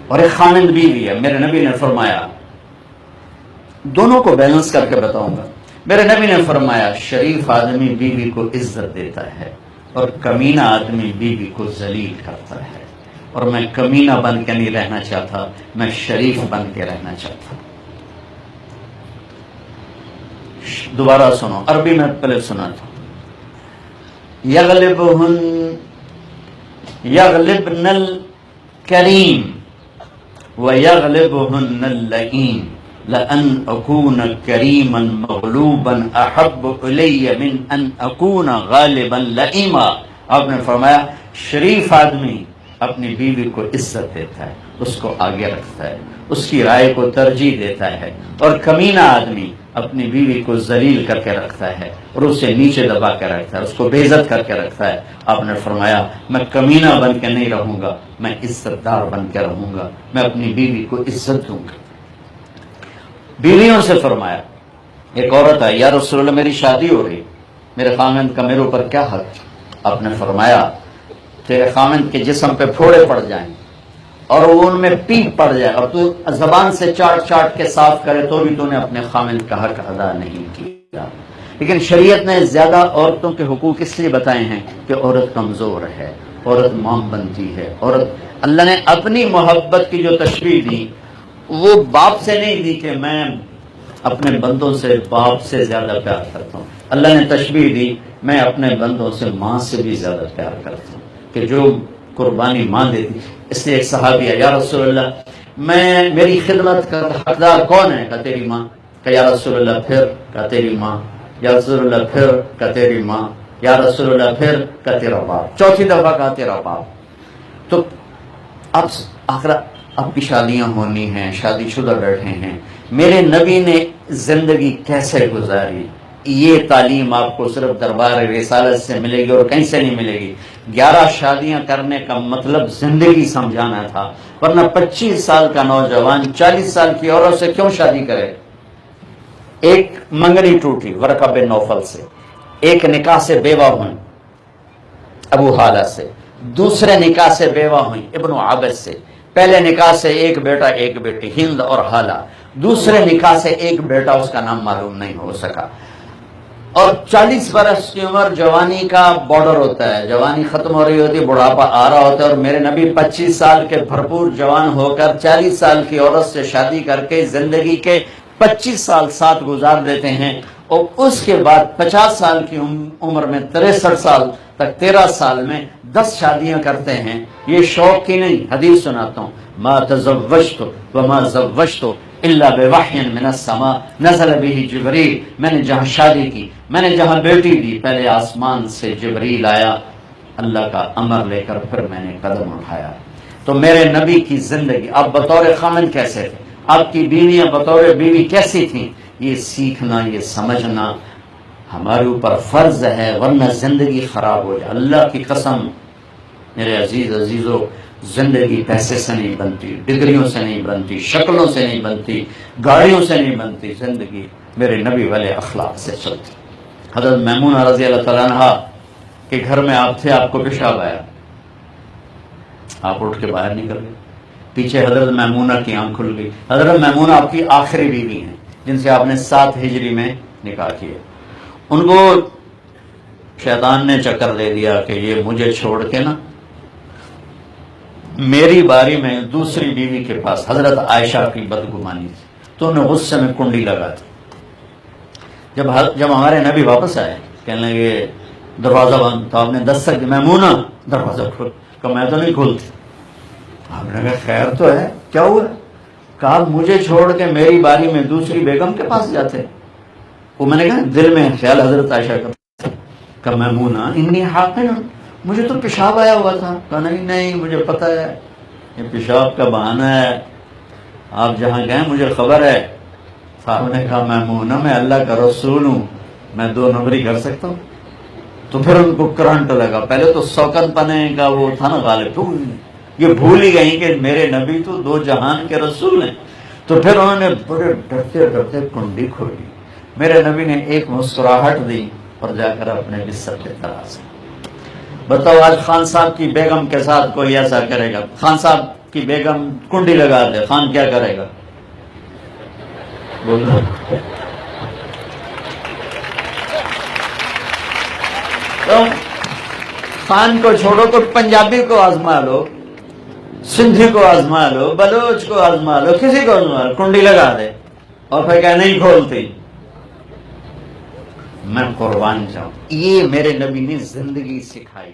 اور ایک خامند بیوی ہے. میرے نبی نے فرمایا، دونوں کو بیلنس کر کے بتاؤں گا. میرے نبی نے فرمایا شریف آدمی بیوی کو عزت دیتا ہے اور کمینہ آدمی بیوی کو ذلیل کرتا ہے. اور میں کمینہ بن کے نہیں رہنا چاہتا، میں شریف بن کے رہنا چاہتا. دوبارہ سنو، عربی میں پہلے سنا تھا. یغلبن الکریم ویغلبہن اللئیم لأن اکون کریما مغلوبا احب الی من ان اکون غالبا لئیما. آپ نے فرمایا شریف آدمی اپنی بیوی کو عزت دیتا ہے، اس کو آگے رکھتا ہے، اس کی رائے کو ترجیح دیتا ہے. اور کمینہ آدمی اپنی بیوی کو ذلیل کر کے رکھتا ہے اور اسے نیچے دبا کے رکھتا ہے، اس کو بے عزت کر کے رکھتا ہے. آپ نے فرمایا میں کمینہ بن کے نہیں رہوں گا، میں عزت دار بن کے رہوں گا، میں اپنی بیوی کو عزت دوں گا. بیویوں سے فرمایا، ایک عورت آئی، یا رسول اللہ میری شادی ہو رہی، میرے خامند کا میرے اوپر کیا حق؟ آپ نے فرمایا تیرے خامند کے جسم پہ پھوڑے پڑ جائیں اور وہ ان میں پیپ پڑ جائے اور تو زبان سے چاٹ چاٹ کے صاف کرے تو بھی تو نے اپنے خامند کا حق ادا نہیں کیا. لیکن شریعت نے زیادہ عورتوں کے حقوق اس لیے بتائے ہیں کہ عورت کمزور ہے، عورت مام بنتی ہے. عورت اللہ نے اپنی محبت کی جو تشبیہ دی وہ باپ سے نہیں دی کہ میں اپنے بندوں سے باپ سے زیادہ پیار کرتا ہوں. اللہ نے تشبیہ دی میں اپنے بندوں سے ماں سے بھی زیادہ پیار کرتا ہوں، کہ جو قربانی ماں دیتی. اس لیے ایک صحابی ہے، یا رسول اللہ میں میری خدمت کا حقدار کون ہے؟ کہا تیری ماں. کہ یا رسول اللہ پھر؟ کہا تیری ماں. یا رسول اللہ پھر؟ کہا تیری ماں. یا رسول اللہ پھر؟ کہا تیرا باپ. چوتھی دفعہ کہا تیرا باپ. تو اب آخر اب کی شادیاں ہونی ہیں، شادی شدہ بیٹھے ہیں. میرے نبی نے زندگی کیسے گزاری، یہ تعلیم آپ کو صرف دربار رسالت سے ملے گی اور کہیں سے نہیں ملے گی. 11 شادیاں کرنے کا مطلب زندگی سمجھانا تھا، ورنہ 25 سال کا نوجوان 40 سال کی عورت سے کیوں شادی کرے؟ ایک منگنی ٹوٹی ورقہ بن نوفل سے، ایک نکاح سے بیوہ ہوئی ابو حالہ سے، دوسرے نکاح سے بیوہ ہوئی ابن عابد سے. پہلے نکاح سے ایک بیٹا ایک بیٹی ہند اور حالہ، دوسرے نکاح سے ایک بیٹا اس کا نام معلوم نہیں ہو سکا. اور 40 برس کی عمر جوانی کا بارڈر ہوتا ہے، جوانی ختم ہو رہی ہوتی، بڑھاپا آ رہا ہوتا ہے. اور میرے نبی 25 سال کے بھرپور جوان ہو کر 40 سال کی عورت سے شادی کر کے زندگی کے 25 سال ساتھ گزار دیتے ہیں. اور اس کے بعد 50 سال کی عمر میں 63 سال تک 13 سال میں 10 شادیاں کرتے ہیں. یہ شوق کی نہیں، حدیث سناتا ہوں. ما تزوجت وما زوجت الا بوحی من السماء نزل به جبریل. میں نے جہاں شادی کی، میں نے جہاں بیٹی دی، پہلے آسمان سے جبریل آیا اللہ کا امر لے کر، پھر میں نے قدم اٹھایا. تو میرے نبی کی زندگی، آپ بطور خامن کیسے تھے، آپ کی بیویاں بطور بیوی کیسی تھیں، یہ سیکھنا، یہ سمجھنا ہمارے اوپر فرض ہے، ورنہ زندگی خراب ہو جائے. اللہ کی قسم میرے عزیزو، زندگی پیسے سے نہیں بنتی، ڈگریوں سے نہیں بنتی، شکلوں سے نہیں بنتی، گاڑیوں سے نہیں بنتی. زندگی میرے نبی والے اخلاق سے چلتی. حضرت میمونہ رضی اللہ تعالیٰ عنہ کے گھر میں آپ تھے، آپ کو پیشاب آیا، آپ اٹھ کے باہر نکل گئے. پیچھے حضرت میمونہ کی آنکھ کھل گئی. حضرت میمونہ آپ کی آخری بیوی ہیں جن سے آپ نے 7 ہجری میں نکاح کیا. ان کو شیطان نے چکر دے دیا کہ یہ مجھے چھوڑ کے نا میری باری میں دوسری بیوی کے پاس، حضرت عائشہ کی بدگمانی تھی، تو انہیں غصے میں کنڈی لگا دی. جب ہمارے نبی واپس آئے کہنے لگے دروازہ بند، تو آپ نے دستک دی، میمونہ دروازہ کھول. کہ میں تو نہیں کھولتی. آپ نے کہا خیر تو ہے، کیا ہوا؟ کہا مجھے چھوڑ کے میری باری میں دوسری بیگم کے پاس جاتے. وہ میں نے کہا دل میں خیال حضرت عائشہ کا، کہ میمونہ انی حاقن، مجھے تو پیشاب آیا ہوا تھا. کہا نہیں مجھے پتہ ہے یہ پیشاب کا بہانہ ہے، آپ جہاں گئے مجھے خبر ہے. صاحب نے کہا میمونہ میں اللہ کا رسول ہوں، میں 2 نمبری کر سکتا ہوں. تو پھر ان کو کرنٹ لگا. پہلے تو سوکن پنے کا وہ تھا نا غالب، تو یہ بھول ہی گئی کہ میرے نبی تو 2 جہان کے رسول ہیں. تو پھر انہوں نے بڑے ڈرتے ڈرتے کنڈی کھولی. میرے نبی نے ایک مسکراہٹ دی اور جا کر اپنے بستر پہ تراش. بتاؤ آج خان صاحب کی بیگم کے ساتھ کوئی ایسا کرے گا؟ خان صاحب کی بیگم کنڈی لگا دے، خان کیا کرے گا؟ بولو تو خان کو چھوڑو تو پنجابی کو آزما لو، سندھی کو آزما لو، بلوچ کو آزما لو، کسی کو آزما لو، کنڈی لگا دے اور پھر کہ نہیں کھولتی۔ میں قربان جاؤں، یہ میرے نبی نے زندگی سکھائی۔